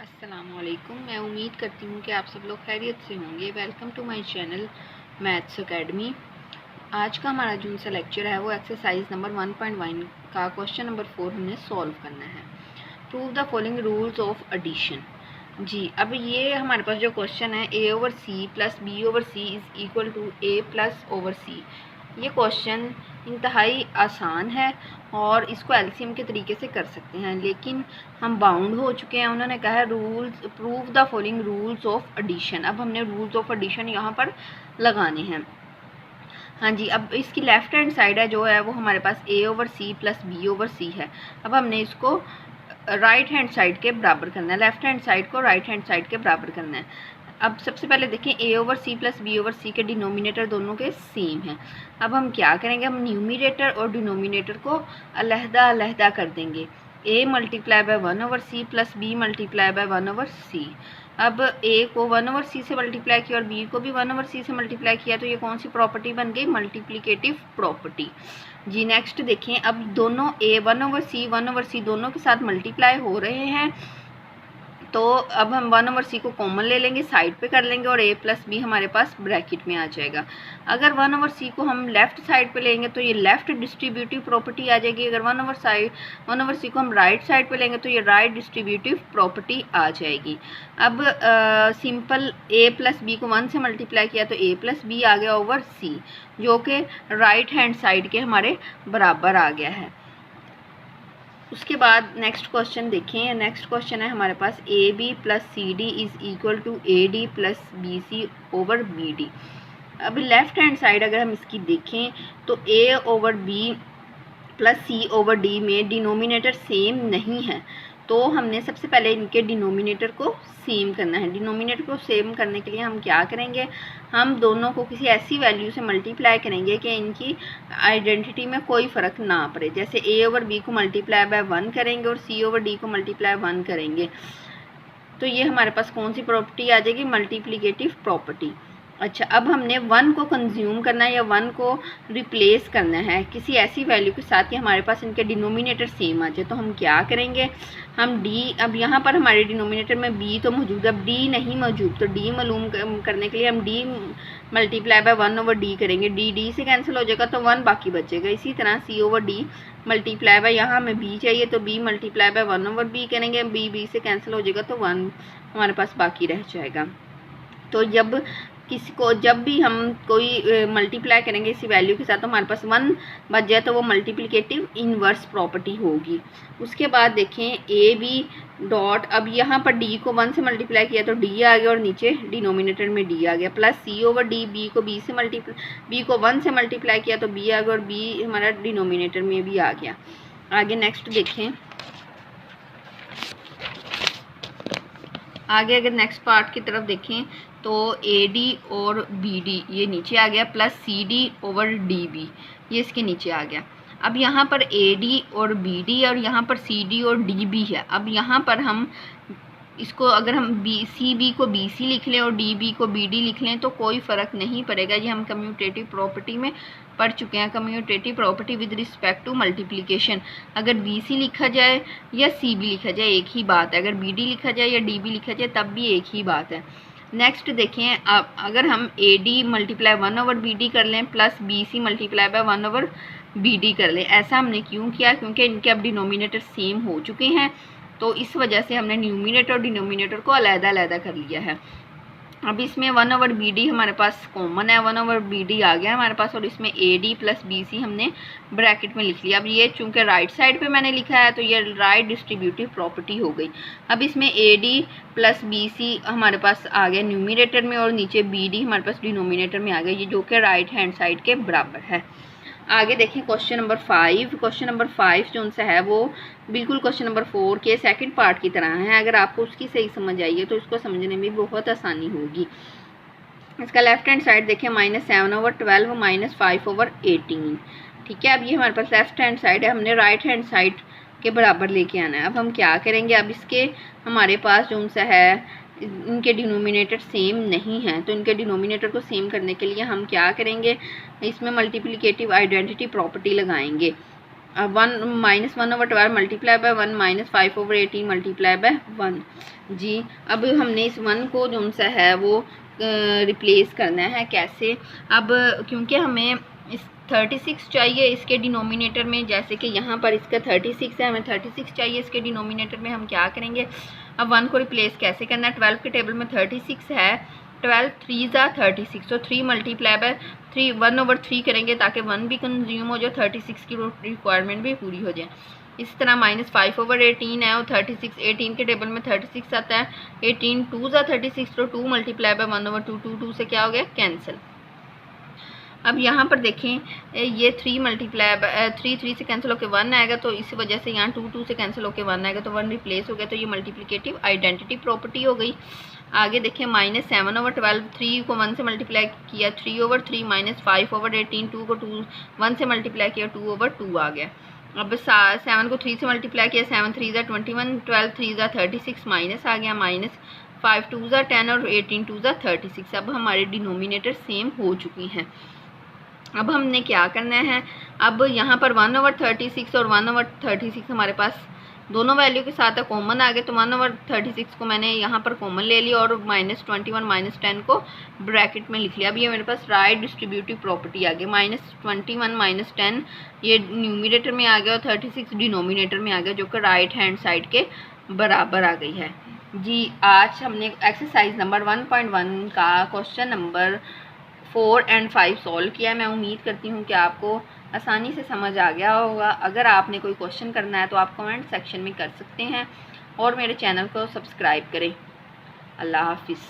अस्सलामुअलैकुम। मैं उम्मीद करती हूँ कि आप सब लोग खैरियत से होंगे। Welcome to my channel maths academy. आज का हमारा जो सा लेक्चर है वो एक्सरसाइज नंबर 1.1 का क्वेश्चन नंबर 4 हमने सॉल्व करना है। Prove the following rules of addition. जी, अब ये हमारे पास जो क्वेश्चन है a over C plus B over C is equal to a plus over C. ये क्वेश्चन इंतहाई आसान है और इसको एलसीएम के तरीके से कर सकते हैं, लेकिन हम बाउंड हो चुके हैं। उन्होंने कहा है rules prove the following rules of addition. अब हमने रूल्स ऑफ एडिशन यहाँ पर लगाने हैं। हाँ जी, अब इसकी लेफ्ट हैंड साइड है जो है वो हमारे पास a over C plus B over C है। अब हमने इसको राइट हैंड साइड के बराबर करना है, लेफ्ट हैंड साइड को राइट हैंड साइड के बराबर करना है। अब सबसे पहले देखें a over C plus B over C के डिनोमिनेटर दोनों के सेम हैं। अब हम क्या करेंगे, हम न्यूमिनेटर और डिनोमिनेटर को अलहदा अलहदा कर देंगे। a multiply by 1 over C plus B multiply by 1 over C. अब a को 1 ओवर सी से मल्टीप्लाई किया और b को भी 1 ओवर सी से मल्टीप्लाई किया, तो ये कौन सी प्रॉपर्टी बन गई, मल्टीप्लिकेटिव प्रॉपर्टी। जी नेक्स्ट देखें, अब दोनों a 1 ओवर सी दोनों के साथ मल्टीप्लाई हो रहे हैं, तो अब हम 1 ओवर सी को कॉमन ले लेंगे, साइड पे कर लेंगे और a प्लस बी हमारे पास ब्रैकेट में आ जाएगा। अगर 1 ओवर सी को हम लेफ़्ट साइड पे लेंगे तो ये लेफ़्ट डिस्ट्रीब्यूटिव प्रॉपर्टी आ जाएगी। अगर 1 ओवर सी को हम राइट साइड पे लेंगे तो ये राइट डिस्ट्रीब्यूटिव प्रॉपर्टी आ जाएगी। अब सिंपल a प्लस बी को 1 से मल्टीप्लाई किया तो a प्लस बी आ गया ओवर सी, जो कि राइट हैंड साइड के हमारे बराबर आ गया है। उसके बाद नेक्स्ट क्वेश्चन देखें। नेक्स्ट क्वेश्चन है हमारे पास A B plus C D is equal to A D plus B C over B D. अब लेफ्ट हैंड साइड अगर हम इसकी देखें तो A over B plus C over D में डिनोमिनेटर सेम नहीं है, तो हमने सबसे पहले इनके डिनोमिनेटर को सेम करना है। डिनोमिनेटर को सेम करने के लिए हम क्या करेंगे, हम दोनों को किसी ऐसी वैल्यू से मल्टीप्लाई करेंगे कि इनकी आइडेंटिटी में कोई फ़र्क ना पड़े। जैसे a ओवर b को मल्टीप्लाई बाय 1 करेंगे और c ओवर d को मल्टीप्लाई 1 करेंगे, तो ये हमारे पास कौन सी प्रॉपर्टी आ जाएगी, मल्टीप्लिकेटिव प्रॉपर्टी। अच्छा, अब हमने 1 को कंज्यूम करना है या 1 को रिप्लेस करना है किसी ऐसी वैल्यू के साथ कि हमारे पास इनके डिनोमिनेटर सेम आ जाए, तो हम क्या करेंगे, हम d, अब यहाँ पर हमारे डिनोमिनेटर में b तो मौजूद है, अब d नहीं मौजूद, तो d मालूम करने के लिए हम d multiply by 1 over d करेंगे। d से कैंसिल हो जाएगा तो 1 बाकी बचेगा। इसी तरह c over d multiply by, यहाँ हमें b चाहिए तो b multiply by 1 over b करेंगे, b से कैंसिल हो जाएगा तो 1 हमारे पास बाकी रह जाएगा। तो जब भी हम कोई मल्टीप्लाई करेंगे इसी वैल्यू के साथ तो हमारे पास 1 बच जाए तो वो मल्टीप्लिकेटिव इनवर्स प्रॉपर्टी होगी। उसके बाद देखें ए बी डॉट, अब यहाँ पर d को 1 से मल्टीप्लाई किया तो d आ गया और नीचे डिनोमिनेटर में d आ गया, plus c over d, b को 1 से मल्टीप्लाई किया तो b आ गया और b हमारा डिनोमिनेटर में भी आ गया। आगे नेक्स्ट देखें, आगे अगर नेक्स्ट पार्ट की तरफ देखें तो ए डी और बी डी ये नीचे आ गया, plus C D over D B ये इसके नीचे आ गया। अब यहाँ पर ए डी और बी डी और यहाँ पर सी डी और डी बी है। अब यहाँ पर हम इसको अगर हम सी बी को बी सी लिख लें और डी बी को बी डी लिख लें तो कोई फ़र्क नहीं पड़ेगा। ये हम कम्यूटेटिव प्रॉपर्टी में पढ़ चुके हैं, commutative property with respect to multiplication. अगर बी सी लिखा जाए या सी बी लिखा जाए एक ही बात है, अगर बी डी लिखा जाए या डी बी लिखा जाए तब भी एक ही बात है। नेक्स्ट देखें, अब अगर हम A D multiply 1 over B D कर लें plus B C multiply by 1 over B D कर लें, ऐसा हमने क्यों किया, क्योंकि इनके अब डिनोमिनेटर सेम हो चुके हैं, तो इस वजह से हमने न्यूमिनेटर और डिनोमिनेटर को अलग-अलग कर लिया है। अब इसमें 1 ओवर बी डी हमारे पास कॉमन है, 1 ओवर बी डी आ गया हमारे पास और इसमें A D plus B C हमने ब्रैकेट में लिख लिया। अब ये चूंकि राइट साइड पे मैंने लिखा है तो ये राइट डिस्ट्रीब्यूटिव प्रॉपर्टी हो गई। अब इसमें A D plus B C हमारे पास आ गया न्यूमिनेटर में और नीचे बी डी हमारे पास डिनोमिनेटर में आ गया, ये जो कि राइट हैंड साइड के बराबर है। आगे देखें क्वेश्चन नंबर 5। क्वेश्चन नंबर 5 जो उनसे है वो बिल्कुल क्वेश्चन नंबर 4 के सेकंड पार्ट की तरह है। अगर आपको उसकी सही समझ आई है तो उसको समझने में बहुत आसानी होगी। इसका लेफ्ट हैंड साइड देखें, -7 ओवर 12 माइनस 5 ओवर 18। ठीक है, अब ये हमारे पास लेफ्ट हैंड साइड है, हमने राइट हैंड साइड के बराबर लेके आना है। अब हम क्या करेंगे, अब इसके हमारे पास जो उनसे है इनके डिनोमिनेटर सेम नहीं हैं, तो इनके डिनोमिनेटर को सेम करने के लिए हम क्या करेंगे, इसमें मल्टीप्लिकेटिव आइडेंटिटी प्रॉपर्टी लगाएंगे। 1 -1/12 मल्टीप्लाई बाय 1 -5/18 मल्टीप्लाई बाय 1 जी। अब हमने इस 1 को जो सा है वो रिप्लेस करना है। कैसे? अब क्योंकि हमें इस 36 चाहिए इसके डिनोमिनेटर में, जैसे कि यहाँ पर इसका 36 है, हमें 36 चाहिए इसके डिनोमिनेटर में। हम क्या करेंगे, अब 1 को रिप्लेस कैसे करना है। 12 के टेबल में 36 है, 12 3 ज़ा 36, तो 3 मल्टीप्लाई बाय 3 1/3 करेंगे ताकि 1 भी कंज्यूम हो जाए, 36 की रिक्वायरमेंट भी पूरी हो जाए। इस तरह -5/18 है और 36, 18 के टेबल में 36 आता है, 18 2 ज़ा 36, तो 2 मल्टीप्लाई बाय 1/2, 2 से क्या हो गया, कैंसिल। अब यहाँ पर देखें ये 3 मल्टीप्लाई 3 से कैंसिल होकर 1 आएगा, तो इस वजह से यहाँ 2 से कैंसिल होकर 1 आएगा, तो 1 रिप्लेस हो गया, तो ये मल्टीप्लिकेटिव आइडेंटिटी प्रॉपर्टी हो गई। आगे देखें -7/12, 3 को 1 से मल्टीप्लाई किया 3/3, -5/18, 2 को 1 से मल्टीप्लाई किया 2/2 आ गया। अब 7 को 3 से मल्टीप्लाई किया, 7 3 ज़ा 21, 12 3 ज़ा 36, माइनस आ गया, -5 2 ज़ा 10 और 18 2 ज़ा 36। अब हमारे डिनोमिनेटर सेम हो चुकी हैं। अब हमने क्या करना है, अब यहाँ पर 1/36 और 1/36 हमारे पास दोनों वैल्यू के साथ कॉमन आ गए, तो 1/36 को मैंने यहाँ पर कॉमन ले लिया और -21 -10 को ब्रैकेट में लिख लिया। अब ये मेरे पास राइट डिस्ट्रीब्यूटिव प्रॉपर्टी आ गई। -21 -10 ये न्यूमिनेटर में आ गया और 36 डिनोमिनेटर में आ गया, जो कि राइट हैंड साइड के बराबर आ गई है जी। आज हमने एक्सरसाइज नंबर 1.1 का क्वेश्चन नंबर 4 और 5 सॉल्व किया। मैं उम्मीद करती हूँ कि आपको आसानी से समझ आ गया होगा। अगर आपने कोई क्वेश्चन करना है तो आप कमेंट सेक्शन में कर सकते हैं और मेरे चैनल को सब्सक्राइब करें। अल्लाह हाफिज़।